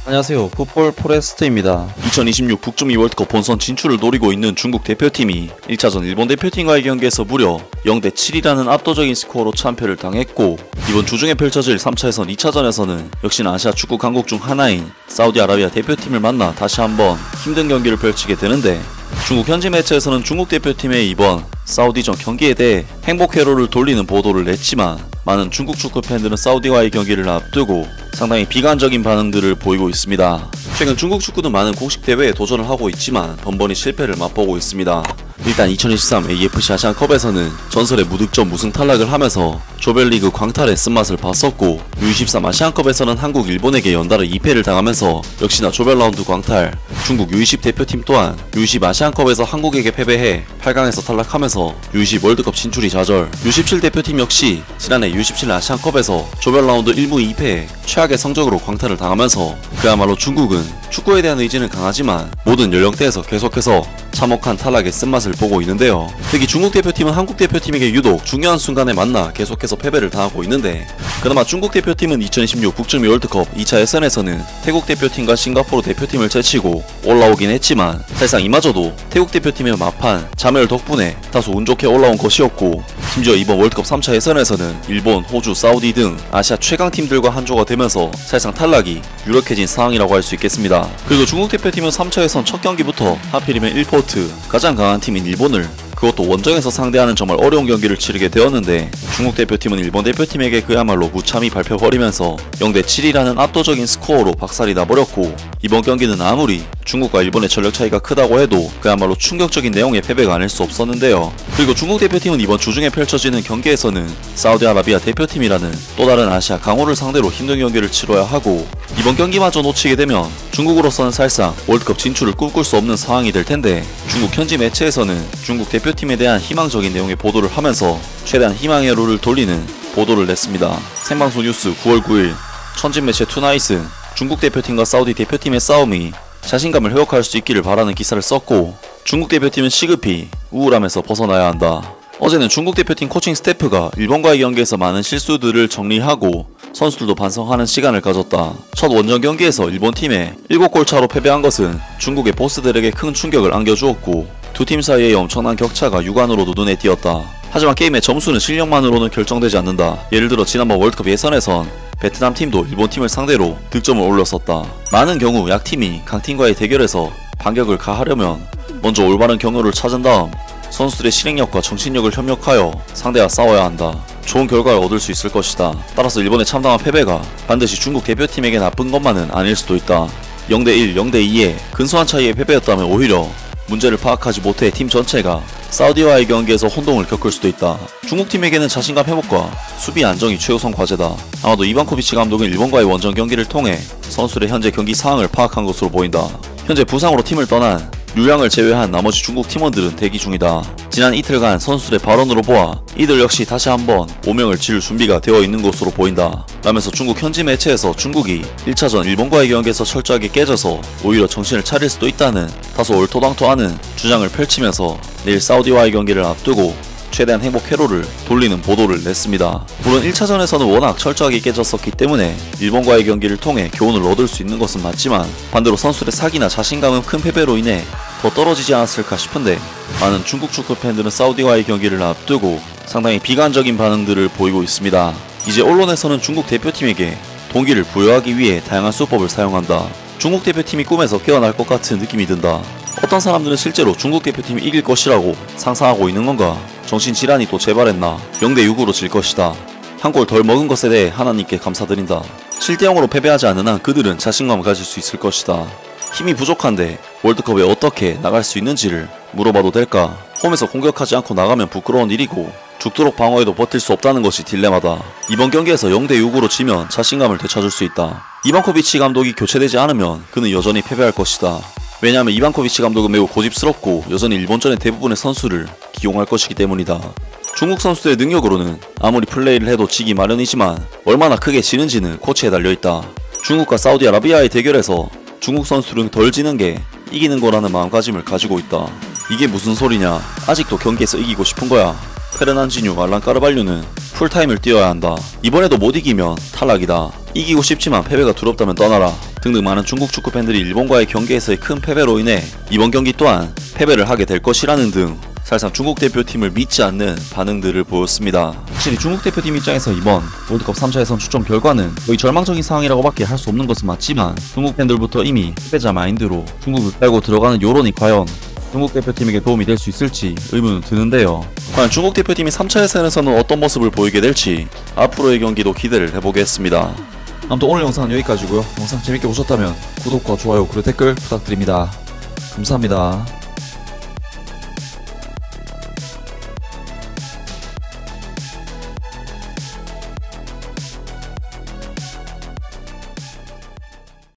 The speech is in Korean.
안녕하세요. 풋볼 포레스트입니다. 2026 북중미 월드컵 본선 진출을 노리고 있는 중국 대표팀이 1차전 일본 대표팀과의 경기에서 무려 0대7이라는 압도적인 스코어로 참패를 당했고, 이번 주중에 펼쳐질 3차에선 2차전에서는 역시나 아시아 축구 강국 중 하나인 사우디아라비아 대표팀을 만나 다시 한번 힘든 경기를 펼치게 되는데, 중국 현지 매체에서는 중국 대표팀의 이번 사우디전 경기에 대해 행복 회로를 돌리는 보도를 냈지만, 많은 중국 축구 팬들은 사우디와의 경기를 앞두고 상당히 비관적인 반응들을 보이고 있습니다. 최근 중국 축구는 많은 공식 대회에 도전을 하고 있지만 번번이 실패를 맛보고 있습니다. 일단 2023 AFC 아시안컵에서는 전설의 무득점 무승 탈락을 하면서 조별리그 광탈의 쓴맛을 봤었고, U23 아시안컵에서는 한국 일본에게 연달아 2패를 당하면서 역시나 조별라운드 광탈, 중국 U20 대표팀 또한 U20 아시안컵에서 한국에게 패배해 8강에서 탈락하면서 U20 월드컵 진출이 좌절, U17 대표팀 역시 지난해 U17 아시안컵에서 조별라운드 1무 2패에 최악의 성적으로 광탈을 당하면서 그야말로 중국은 축구에 대한 의지는 강하지만 모든 연령대에서 계속해서 참혹한 탈락의 쓴맛을 보고 있는데요. 특히 중국 대표팀은 한국 대표팀에게 유독 중요한 순간에 만나 계속해서 패배를 당하고 있는데, 그나마 중국 대표팀은 2026 북중미 월드컵 2차 예선에서는 태국 대표팀과 싱가포르 대표팀을 제치고 올라오긴 했지만, 사실상 이마저도 태국 대표팀의 마판 자멸 덕분에 다소 운 좋게 올라온 것이었고, 심지어 이번 월드컵 3차 예선에서는 일본, 호주, 사우디 등 아시아 최강팀들과 한조가 되면서 사실상 탈락이 유력해진 상황이라고 할 수 있겠습니다. 그리고 중국 대표팀은 3차 예선 첫 경기부터 하필이면 1포트 가장 강한 팀인 일본을, 그것도 원정에서 상대하는 정말 어려운 경기를 치르게 되었는데, 중국 대표팀은 일본 대표팀에게 그야말로 무참히 밟혀버리면서 0대7이라는 압도적인 스코어로 박살이 나버렸고, 이번 경기는 아무리 중국과 일본의 전력 차이가 크다고 해도 그야말로 충격적인 내용의 패배가 아닐 수 없었는데요. 그리고 중국 대표팀은 이번 주중에 펼쳐지는 경기에서는 사우디아라비아 대표팀이라는 또 다른 아시아 강호를 상대로 힘든 경기를 치러야 하고, 이번 경기마저 놓치게 되면 중국으로서는 사실상 월드컵 진출을 꿈꿀 수 없는 상황이 될 텐데, 중국 현지 매체에서는 중국 대표팀에 대한 희망적인 내용의 보도를 하면서 최대한 희망의 회로를 돌리는 보도를 냈습니다. 생방송 뉴스 9월 9일 천진 매체 투나잇은 중국 대표팀과 사우디 대표팀의 싸움이 자신감을 회복할 수 있기를 바라는 기사를 썼고, 중국 대표팀은 시급히 우울함에서 벗어나야 한다. 어제는 중국 대표팀 코칭 스태프가 일본과의 경기에서 많은 실수들을 정리하고 선수들도 반성하는 시간을 가졌다. 첫 원정 경기에서 일본 팀에 7골 차로 패배한 것은 중국의 보스들에게 큰 충격을 안겨주었고, 두 팀 사이의 엄청난 격차가 육안으로도 눈에 띄었다. 하지만 게임의 점수는 실력만으로는 결정되지 않는다. 예를 들어 지난번 월드컵 예선에선 베트남 팀도 일본 팀을 상대로 득점을 올렸었다. 많은 경우 약팀이 강팀과의 대결에서 반격을 가하려면 먼저 올바른 경로를 찾은 다음 선수들의 실행력과 정신력을 협력하여 상대와 싸워야 한다. 좋은 결과를 얻을 수 있을 것이다. 따라서 일본의 참담한 패배가 반드시 중국 대표팀에게 나쁜 것만은 아닐 수도 있다. 0대1, 0대2의 근소한 차이의 패배였다면 오히려 문제를 파악하지 못해 팀 전체가 사우디와의 경기에서 혼동을 겪을 수도 있다. 중국팀에게는 자신감 회복과 수비 안정이 최우선 과제다. 아마도 이반코비치 감독은 일본과의 원정 경기를 통해 선수들의 현재 경기 상황을 파악한 것으로 보인다. 현재 부상으로 팀을 떠난 류양을 제외한 나머지 중국 팀원들은 대기 중이다. 지난 이틀간 선수들의 발언으로 보아 이들 역시 다시 한번 오명을 지을 준비가 되어 있는 것으로 보인다 라면서 중국 현지 매체에서 중국이 1차전 일본과의 경기에서 철저하게 깨져서 오히려 정신을 차릴 수도 있다는 다소 얼토당토하는 주장을 펼치면서 내일 사우디와의 경기를 앞두고 최대한 행복 회로를 돌리는 보도를 냈습니다. 물론 1차전에서는 워낙 철저하게 깨졌었기 때문에 일본과의 경기를 통해 교훈을 얻을 수 있는 것은 맞지만, 반대로 선수들의 사기나 자신감은 큰 패배로 인해 더 떨어지지 않았을까 싶은데, 많은 중국 축구 팬들은 사우디와의 경기를 앞두고 상당히 비관적인 반응들을 보이고 있습니다. 이제 언론에서는 중국 대표팀에게 동기를 부여하기 위해 다양한 수법을 사용한다. 중국 대표팀이 꿈에서 깨어날 것 같은 느낌이 든다. 어떤 사람들은 실제로 중국 대표팀이 이길 것이라고 상상하고 있는 건가? 정신질환이 또 재발했나? 0대6으로 질 것이다. 한 골 덜 먹은 것에 대해 하나님께 감사드린다. 7대0으로 패배하지 않는 한 그들은 자신감을 가질 수 있을 것이다. 힘이 부족한데 월드컵에 어떻게 나갈 수 있는지를 물어봐도 될까? 홈에서 공격하지 않고 나가면 부끄러운 일이고 죽도록 방어해도 버틸 수 없다는 것이 딜레마다. 이번 경기에서 0대6으로 지면 자신감을 되찾을 수 있다. 이반코비치 감독이 교체되지 않으면 그는 여전히 패배할 것이다. 왜냐하면 이반코비치 감독은 매우 고집스럽고 여전히 일본전의 대부분의 선수를 기용할 것이기 때문이다. 중국 선수들의 능력으로는 아무리 플레이를 해도 지기 마련이지만 얼마나 크게 지는지는 코치에 달려있다. 중국과 사우디아라비아의 대결에서 중국 선수들은 덜 지는 게 이기는 거라는 마음가짐을 가지고 있다. 이게 무슨 소리냐? 아직도 경기에서 이기고 싶은 거야. 페르난지뉴, 알란 까르발류는 풀타임을 뛰어야 한다. 이번에도 못 이기면 탈락이다. 이기고 싶지만 패배가 두렵다면 떠나라. 등등 많은 중국 축구 팬들이 일본과의 경기에서의 큰 패배로 인해 이번 경기 또한 패배를 하게 될 것이라는 등 사실상 중국 대표팀을 믿지 않는 반응들을 보였습니다. 확실히 중국 대표팀 입장에서 이번 월드컵 3차 예선 추첨 결과는 거의 절망적인 상황이라고밖에 할 수 없는 것은 맞지만 중국 팬들부터 이미 패배자 마인드로 중국을 빼고 들어가는 여론이 과연 중국 대표팀에게 도움이 될 수 있을지 의문은 드는데요. 과연 중국 대표팀이 3차 예선에서는 어떤 모습을 보이게 될지 앞으로의 경기도 기대를 해보겠습니다. 아무튼 오늘 영상은 여기까지고요. 영상 재밌게 보셨다면 구독과 좋아요 그리고 댓글 부탁드립니다. 감사합니다.